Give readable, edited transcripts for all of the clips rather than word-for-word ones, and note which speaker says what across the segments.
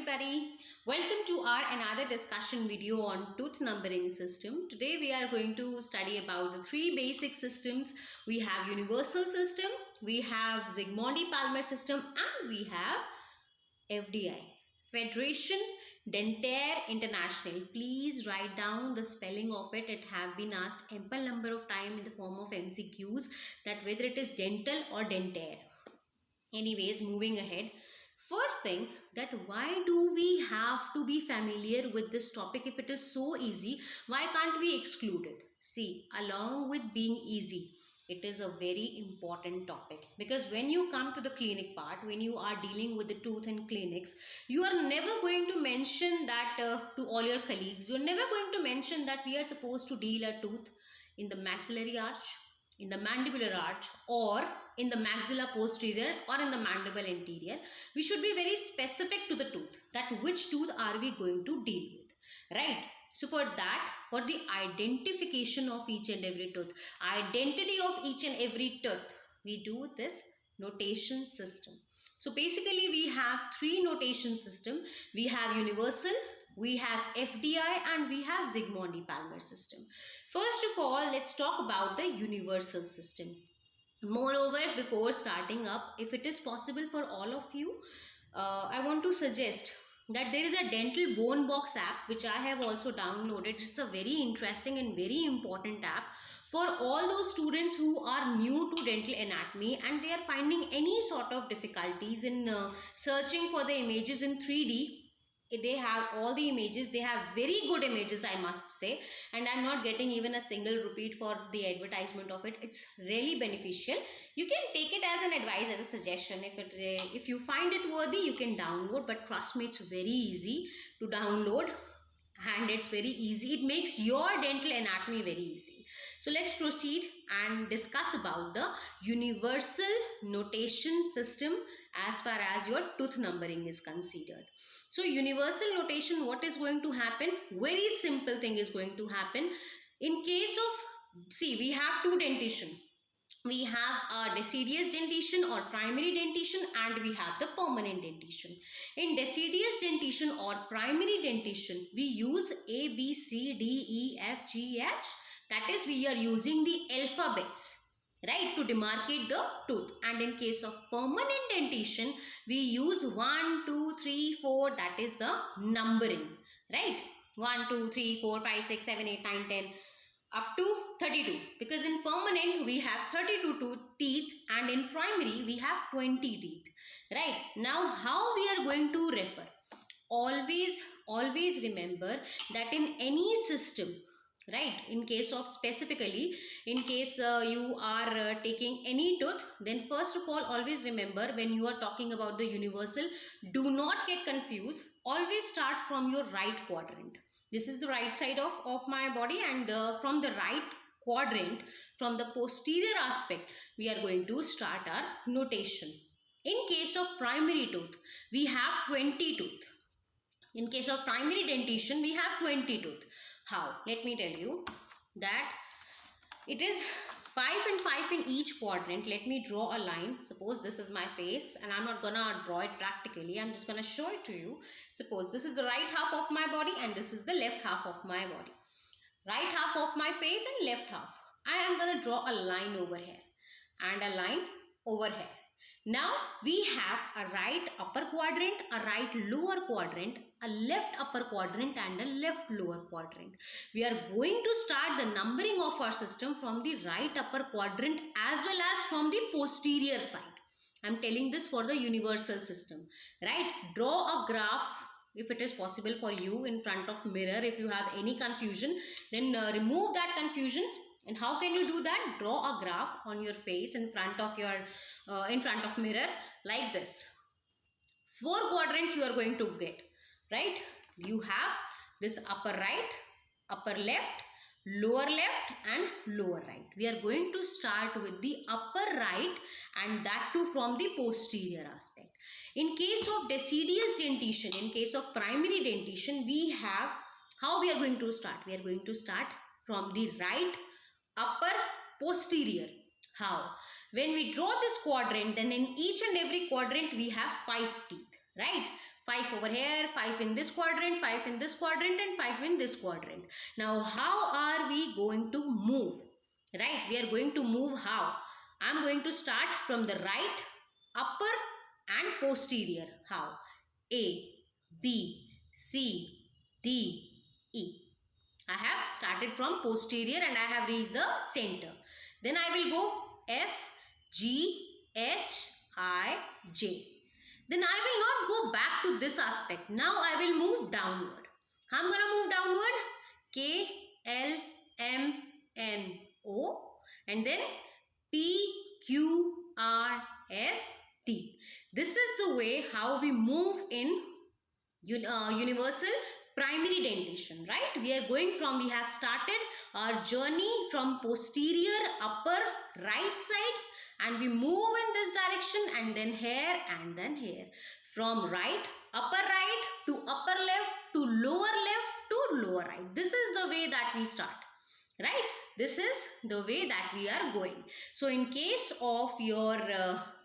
Speaker 1: everybody. Welcome to our another discussion video on tooth numbering system. Today we are going to study about the three basic systems. We have universal system, we have Zsigmondy-Palmer system, and we have FDI, Federation Dentaire International. Please write down the spelling of it. It have been asked ample number of time in the form of MCQs that whether it is dental or dentaire. Anyways, moving ahead. First thing, that why do we have to be familiar with this topic? If it is so easy, why can't we exclude it? See, along with being easy, it is a very important topic, because when you come to the clinic part, when you are dealing with the tooth and clinics, you are never going to mention that to all your colleagues. You are never going to mention that we are supposed to deal a tooth in the maxillary arch, in the mandibular arch, or in the maxilla posterior, or in the mandible anterior. We should be very specific to the tooth, that which tooth are we going to deal with, right? So for that, for the identification of each and every tooth, identity of each and every tooth, we do this notation system. So basically we have three notation system. We have universal, we have FDI, and we have Zsigmondy-Palmer system. First of all, let's talk about the universal system. Moreover, before starting up, if it is possible for all of you, I want to suggest that there is a dental bone box app which I have also downloaded. It's a very interesting and very important app for all those students who are new to dental anatomy and they are finding any sort of difficulties in searching for the images in 3D. They have all the images. They have very good images, I must say, and I'm not getting even a single repeat for the advertisement of it. It's really beneficial. You can take it as an advice, as a suggestion. If you find it worthy, you can download, but trust me, it's very easy to download and it's very easy. It makes your dental anatomy very easy. So let's proceed and discuss about the universal notation system as far as your tooth numbering is considered. So universal notation, what is going to happen? Very simple thing is going to happen. In case of, see, we have two dentition. We have a deciduous dentition or primary dentition, and we have the permanent dentition. In deciduous dentition or primary dentition, we use A, B, C, D, E, F, G, H. That is, we are using the alphabets, right, to demarcate the tooth. And in case of permanent dentition, we use 1, 2, 3, 4. That is the numbering, right? 1, 2, 3, 4, 5, 6, 7, 8, 9, 10. Up to 32, because in permanent we have 32 teeth and in primary we have 20 teeth, right? Now how we are going to refer? Always remember that in any system, right, in case of specifically, in case you are taking any tooth, then first of all, always remember when you are talking about the universal, do not get confused. Always start from your right quadrant. This is the right side of my body, and from the right quadrant, from the posterior aspect, we are going to start our notation. In case of primary tooth, we have 20 tooth. In case of primary dentition, we have 20 tooth. How? Let me tell you that it is 5 and 5 in each quadrant. Let me draw a line. Suppose this is my face, and I'm not gonna draw it practically. I'm just gonna show it to you. Suppose this is the right half of my body and this is the left half of my body. Right half of my face and left half. I am gonna draw a line over here and a line over here. Now we have a right upper quadrant, a right lower quadrant, a left upper quadrant, and a left lower quadrant. We are going to start the numbering of our system from the right upper quadrant as well as from the posterior side. I am telling this for the universal system, right? Draw a graph if it is possible for you in front of mirror. If you have any confusion, then remove that confusion. And how can you do that? Draw a graph on your face in front of your mirror like this. 4 quadrants you are going to get, right? You have this upper right, upper left, lower left, and lower right. We are going to start with the upper right, and that too from the posterior aspect. In case of deciduous dentition, in case of primary dentition, we have, how we are going to start? We are going to start from the right upper posterior. How? When we draw this quadrant, then in each and every quadrant we have 5 teeth, right? 5 over here, 5 in this quadrant, 5 in this quadrant, and 5 in this quadrant. Now how are we going to move? Right, we are going to move how? I'm going to start from the right, upper and posterior. How? A, B, C, D, E. I have started from posterior and I have reached the center. Then I will go F, G, H, I, J. Then I will not go back to this aspect. Now I will move downward. I'm going to move downward. K, L, M, N, O. And then P, Q, R, S, T. This is the way how we move in universal primary dentition, right? We have started our journey from posterior upper right side, and we move in this direction, and then here and then here. From right, upper right to upper left to lower left to lower right. This is the way that we start, right? This is the way that we are going. So in case of your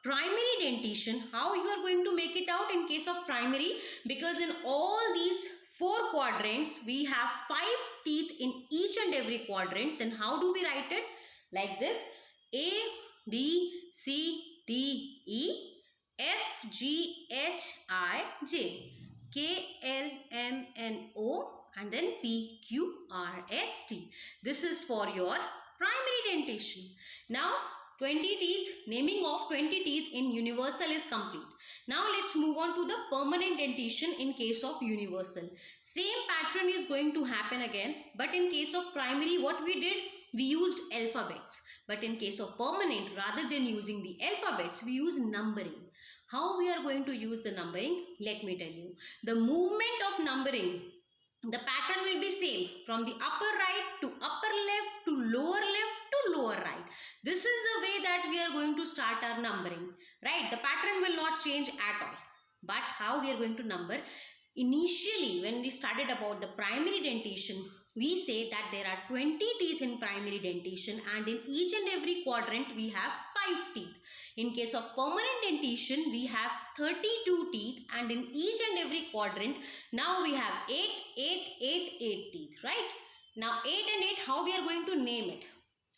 Speaker 1: primary dentition, how you are going to make it out in case of primary? Because in all these 4 quadrants, we have 5 teeth in each and every quadrant. Then how do we write it? Like this: A, B, C, D, E, F, G, H, I, J, K, L, M, N, O, and then P, Q, R, S, T. This is for your primary dentition. Now 20 teeth, naming of 20 teeth in universal is complete. Now let's move on to the permanent dentition in case of universal. Same pattern is going to happen again, but in case of primary, what we did, we used alphabets. But in case of permanent, rather than using the alphabets, we use numbering. How we are going to use the numbering? Let me tell you. The movement of numbering, the pattern will be same from the upper right to upper left to lower right. This is the way that we are going to start our numbering, right? The pattern will not change at all. But how we are going to number? Initially, when we started about the primary dentition, we say that there are 20 teeth in primary dentition, and in each and every quadrant we have 5 teeth. In case of permanent dentition, we have 32 teeth, and in each and every quadrant, now we have 8 teeth, right? Now 8 and 8, how we are going to name it?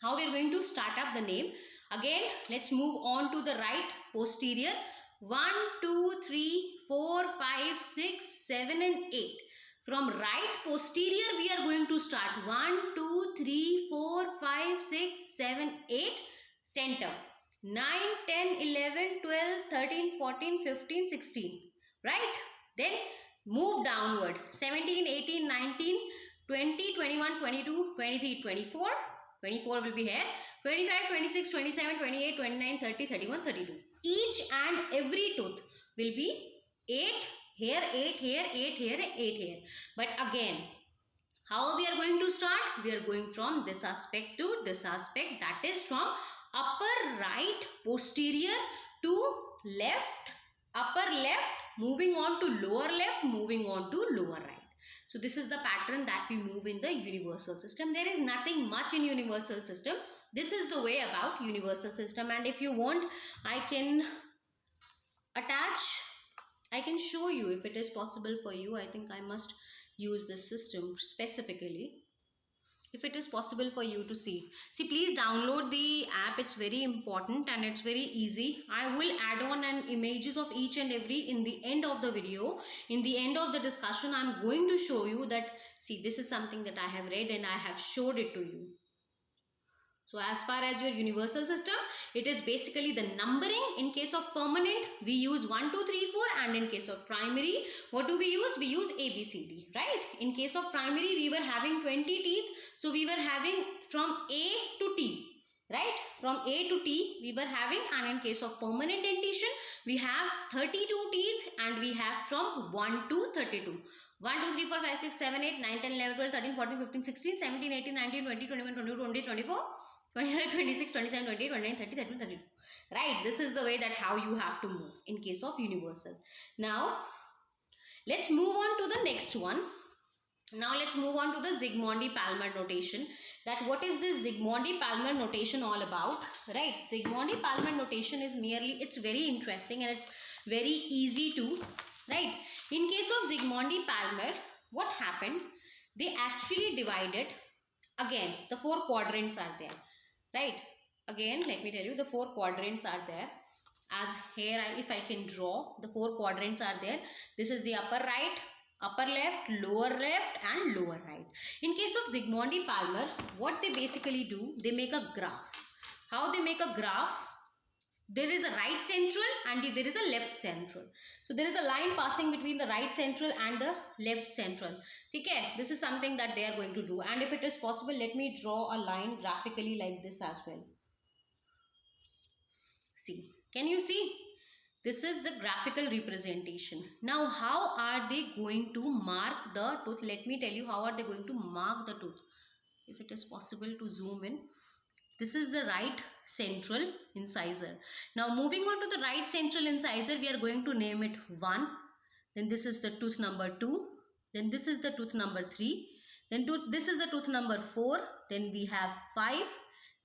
Speaker 1: How we are going to start up the name? Again, let's move on to the right, posterior. 1, 2, 3, 4, 5, 6, 7 and 8. From right posterior, we are going to start 1, 2, 3, 4, 5, 6, 7, 8. Center 9, 10, 11, 12, 13, 14, 15, 16. Right? Then move downward. 17, 18, 19, 20, 21, 22, 23, 24. 24 will be here. 25, 26, 27, 28, 29, 30, 31, 32. Each and every tooth will be 8 here, 8 here, 8 here, and 8 here. But again, how we are going to start? We are going from this aspect to this aspect. That is from upper right posterior to left, upper left, moving on to lower left, moving on to lower right. So this is the pattern that we move in the universal system. There is nothing much in universal system. This is the way about universal system, and if you want, I can show you if it is possible for you. I think I must use this system specifically. If it is possible for you to see. See, please download the app. It's very important and it's very easy. I will add on an images of each and every in the end of the video. In the end of the discussion, I'm going to show you that, see, this is something that I have read and I have showed it to you. So as far as your universal system, it is basically the numbering. In case of permanent, we use 1, 2, 3, 4, and in case of primary, what do we use? We use A, B, C, D, right? In case of primary, we were having 20 teeth. So we were having from A to T, right? From A to T, we were having, and in case of permanent dentition, we have 32 teeth and we have from 1 to 32. 1, 2, 3, 4, 5, 6, 7, 8, 9, 10, 11, 12, 13, 14, 15, 16, 17, 18, 19, 20, 21, 22, 23, 24, 25, 26, 27, 28, 29, 30, 31, 32. Right? This is the way that how you have to move in case of universal. Now, let's move on to the next one. Now, let's move on to the Zsigmondy-Palmer notation. That what is this Zsigmondy-Palmer notation all about? Right? Zsigmondy-Palmer notation is merely, it's very interesting and it's very easy to right? In case of Zsigmondy-Palmer, what happened? They actually divided, again, the 4 quadrants are there, right? Again, let me tell you, the 4 quadrants are there. As here, if I can draw, the 4 quadrants are there. This is the upper right, upper left, and lower right. In case of Zsigmondy-Palmer, what they basically do, they make a graph. How they make a graph? There is a right central and there is a left central. So there is a line passing between the right central and the left central. Okay, this is something that they are going to do. And if it is possible, let me draw a line graphically like this as well. See, can you see? This is the graphical representation. Now, how are they going to mark the tooth? Let me tell you how are they going to mark the tooth. If it is possible to zoom in. This is the right central incisor. Now, moving on to the right central incisor, we are going to name it 1. Then this is the tooth number 2. Then this is the tooth number 3. Then this is the tooth number 4. Then we have 5.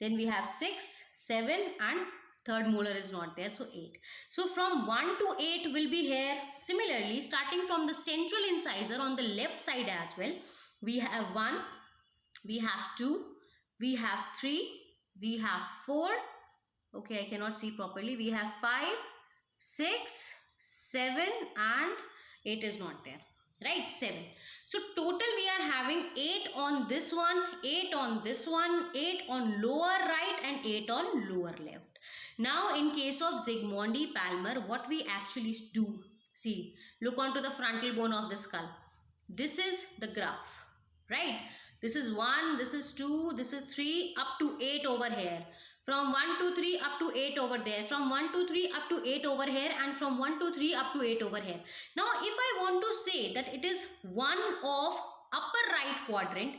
Speaker 1: Then we have 6, 7 and third molar is not there, so 8. So from 1 to 8 will be here. Similarly, starting from the central incisor on the left side as well, we have 1, we have 2, we have 3, we have 4. Okay, I cannot see properly. We have 5, 6, 7 and 8 is not there. Right, 7. So total we are having 8 on this one, 8 on this one, 8 on lower right and 8 on lower left. Now in case of Zsigmondy-Palmer, what we actually do, see, look onto the frontal bone of the skull. This is the graph, right? This is 1, this is 2, this is 3, up to 8 over here. From 1 to 3 up to 8 over there. From 1 to 3 up to 8 over here. And from 1 to 3 up to 8 over here. Now, if I want to say that it is one of upper right quadrant,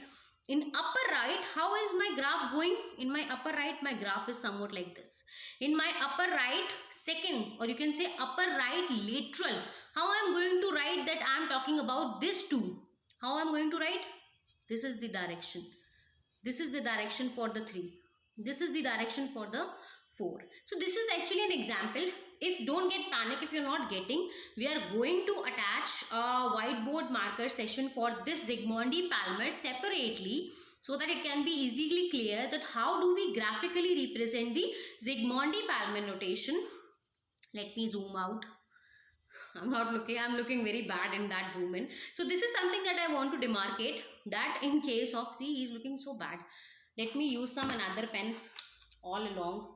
Speaker 1: in upper right, how is my graph going? In my upper right, my graph is somewhat like this. In my upper right, second, or you can say upper right lateral, how I am going to write that I am talking about this 2? How I am going to write? This is the direction. This is the direction for the 3. This is the direction for the 4. So this is actually an example. If don't get panic if you're not getting, we are going to attach a whiteboard marker session for this Zsigmondy-Palmer separately so that it can be easily clear that how do we graphically represent the Zsigmondy-Palmer notation. Let me zoom out. I'm looking very bad in that zoom in. So this is something that I want to demarcate, that in case of, see, he's looking so bad. Let me use some another pen all along.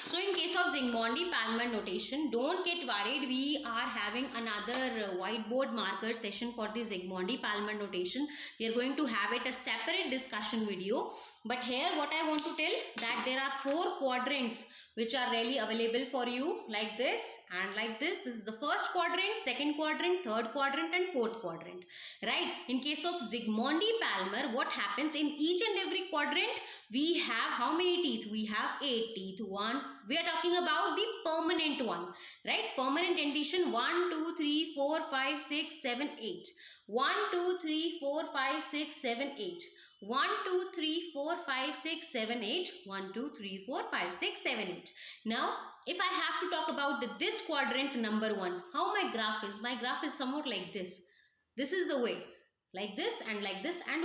Speaker 1: So in case of Zsigmondy-Palmer notation, don't get worried. We are having another whiteboard marker session for the Zsigmondy-Palmer notation. We are going to have it a separate discussion video. But here what I want to tell that there are 4 quadrants which are really available for you like this and like this. This is the first quadrant, second quadrant, third quadrant and fourth quadrant, right? In case of Zsigmondy-Palmer, what happens in each and every quadrant, we have how many teeth? We have 8 teeth. We are talking about the permanent one, right? Permanent dentition 1, 2, 3, 4, 5, 6, 7, 8. 1, 2, 3, 4, 5, 6, 7, 8. 1, 2, 3, 4, 5, 6, 7, 8. 1, 2, 3, 4, 5, 6, 7, 8. Now, if I have to talk about this quadrant number 1, how my graph is? My graph is somewhat like this. This is the way. Like this and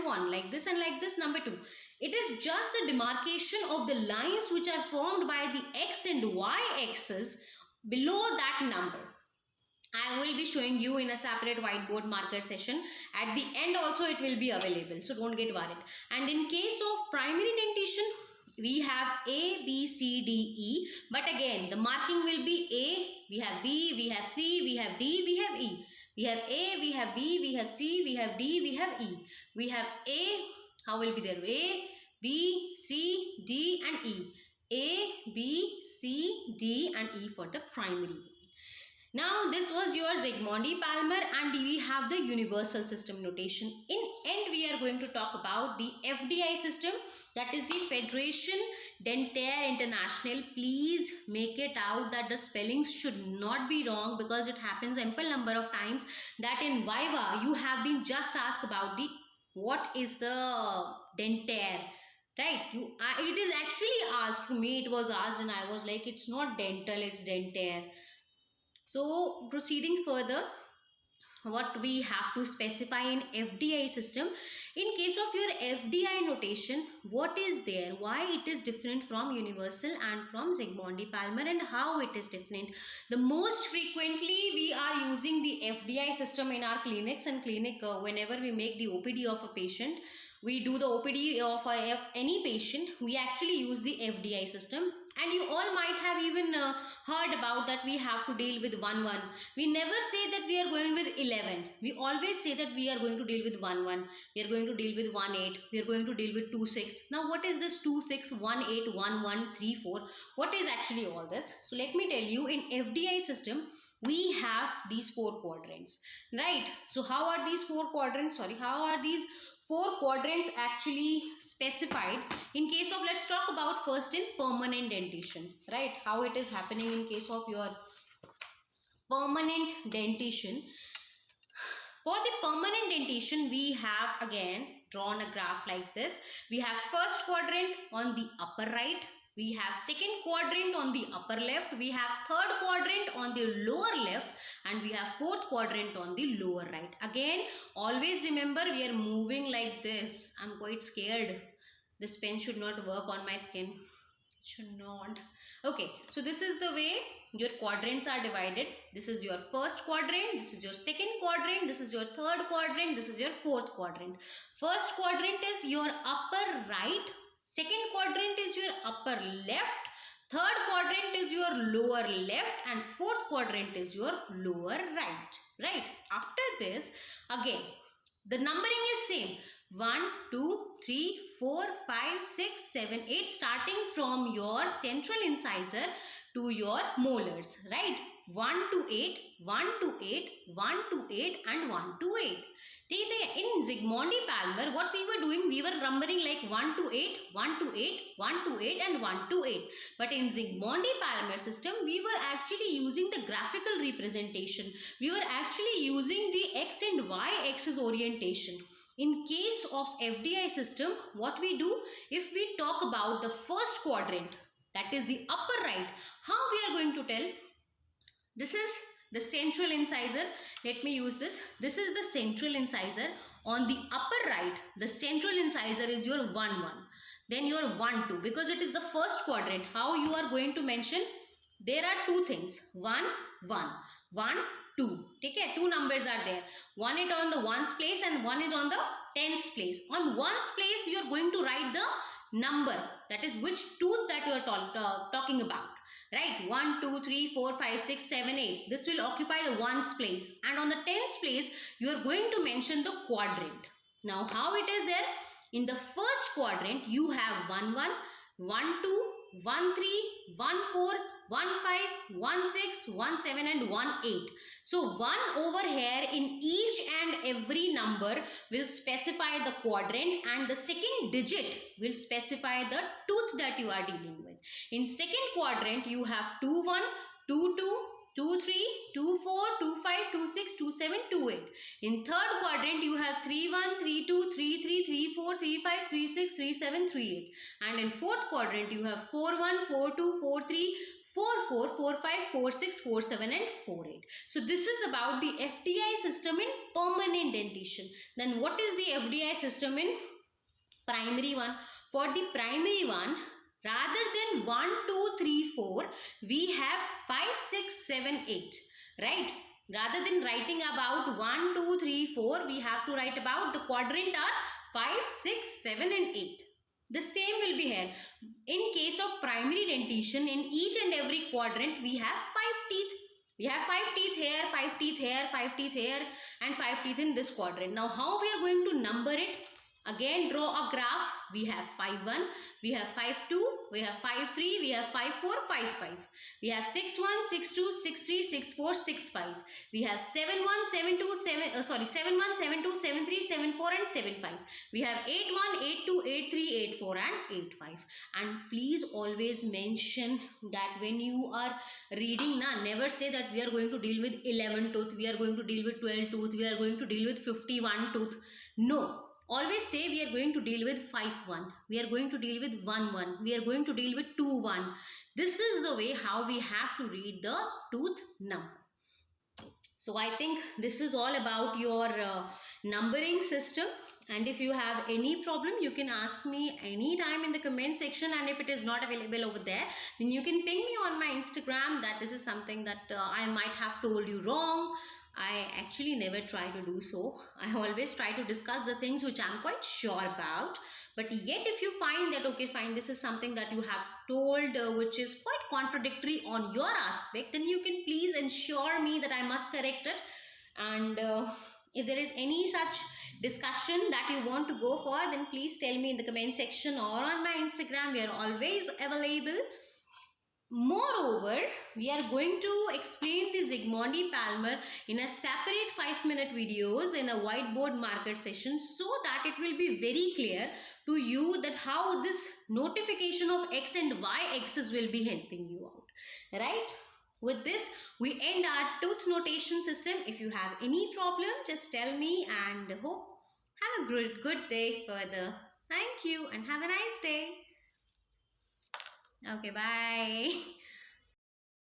Speaker 1: 1. Like this and like this, number 2. It is just the demarcation of the lines which are formed by the x and y axis below that number. I will be showing you in a separate whiteboard marker session. At the end also it will be available. So don't get worried. And in case of primary dentition, we have A, B, C, D, E. But again, the marking will be A, we have B, we have C, we have D, we have E. We have A, we have B, we have C, we have D, we have E. We have A, how will be there? A, B, C, D and E. A, B, C, D and E for the primary. Now this was your Zsigmondy-Palmer and we have the universal system notation. In end we are going to talk about the FDI system, that is the Federation Dentaire International. Please make it out that the spellings should not be wrong because it happens ample number of times that in Viva you have been just asked about the what is the dentaire. Right, it is actually asked to me, it was asked and I was like, it's not dental, it's dentaire. So proceeding further, what we have to specify in FDI system, in case of your FDI notation, what is there, why it is different from universal and from Zsigmondy-Palmer, and how it is different. The most frequently we are using the FDI system in our clinics and clinic whenever we make the OPD of a patient, we do the OPD of any patient, we actually use the FDI system. And you all might have even heard about that we have to deal with 1-1. We never say that we are going with 11. We always say that we are going to deal with 1-1. We are going to deal with 1-8. We are going to deal with 2-6. Now what is this 2-6, 1-8, 1-1, 3-4? What is actually all this? So let me tell you, in FDI system, we have these 4 quadrants, right? So how are these 4 quadrants, how are these 4 quadrants actually specified? In case of, let's talk about first in permanent dentition, right? How it is happening in case of your permanent dentition. For the permanent dentition, we have again drawn a graph like this. We have first quadrant on the upper right, we have second quadrant on the upper left, we have third quadrant on the lower left, and we have fourth quadrant on the lower right. Again, always remember, we are moving like this. I'm quite scared. This pen should not work on my skin. It should not. Okay, so this is the way your quadrants are divided. This is your first quadrant, this is your second quadrant, this is your third quadrant, this is your fourth quadrant. First quadrant is your upper right, second quadrant is your upper left, third quadrant is your lower left, and fourth quadrant is your lower right. After this, again, the numbering is same. 1, 2, 3, 4, 5, 6, 7, 8, starting from your central incisor to your molars, right? 1 to 8, 1 to 8, 1 to 8, and 1 to 8. In Zsigmondy-Palmer, what we were doing, we were numbering like 1 to 8, 1 to 8, 1 to 8, and 1 to 8. But in Zsigmondy-Palmer system, we were actually using the graphical representation. We were actually using the X and Y axis orientation. In case of FDI system, what we do, if we talk about the first quadrant, that is the upper right, how we are going to tell? This is the central incisor. Let me use this. This is the central incisor. On the upper right, the central incisor is your 1-1. Then your 1-2. Because it is the first quadrant, how you are going to mention? There are 2 things. 1, 1. 1, 2. Okay, 2 numbers are there. One is on the ones place and one is on the tens place. On ones place, you are going to write the number. That is which tooth that you are talking about. Right, 1, 2, 3, 4, 5, 6, 7, 8. This will occupy the ones place. And on the tens place, you are going to mention the quadrant. Now, how it is there? In the first quadrant, you have 1, 1, 1, 2, 1, 3, 1, 4, 1, 5, 1, 6, 1, 7, and 1, 8. So 1 over here in each and every number will specify the quadrant, and the second digit will specify the tooth that you are dealing with. In second quadrant, you have 2, 1, 2, 2, 2, 3, 2, 4, 2, 5, 2, 6, 2, 7, 2, 8. In third quadrant, you have 3, 1, 3, 2, 3, 3, 3, 4, 3, 5, 3, 6, 3, 7, 3, 8. And in fourth quadrant, you have 4, 1, 4, 2, 4, 3, 4, 4, 4, 5, 4, 6, 4, 7, and 4, 8. So this is about the FDI system in permanent dentition. Then what is the FDI system in primary one? For the primary one, rather than 1, 2, 3, 4, we have 5, 6, 7, 8. Right? Rather than writing about 1, 2, 3, 4, we have to write about the quadrant are 5, 6, 7, and 8. The same will be here. In case of primary dentition, in each and every quadrant, we have 5 teeth. We have 5 teeth here, 5 teeth here, 5 teeth here, and 5 teeth in this quadrant. Now, how we are going to number it? Again, draw a graph. We have 5, 1, we have 5, 2, we have 5, 3, we have 5, 4, 5, 5. We have 6, 1, 6, 2, 6, 3, 6, 4, 6, 5. We have 7, 1, 7, 2, 7, 1, 7, 2, 7, 3, 7, 4, and 7, 5. We have 8, 1, 8, 2, 8, 3, 8, 4, and 8, 5. And please always mention that when you are reading, never say that we are going to deal with 11 tooth, we are going to deal with 12 tooth, we are going to deal with 51 tooth. No. Always say we are going to deal with 5, 1. We are going to deal with 1, 1. We are going to deal with 2, 1. This is the way how we have to read the tooth number. So I think this is all about your numbering system. And if you have any problem, you can ask me anytime in the comment section. And if it is not available over there, then you can ping me on my Instagram that this is something that I might have told you wrong. I actually never try to do so. I always try to discuss the things which I'm quite sure about. But yet if you find that, okay, fine, this is something that you have told which is quite contradictory on your aspect, then you can please ensure me that I must correct it. And if there is any such discussion that you want to go for, then please tell me in the comment section or on my Instagram. We are always available. Moreover, we are going to explain the Zygmundi-Palmer in a separate 5-minute videos in a whiteboard marker session, so that it will be very clear to you that how this notification of X and Y axis will be helping you out, right? With this, we end our tooth notation system. If you have any problem, just tell me, and hope have a good day further. Thank you and have a nice day. Okay, bye.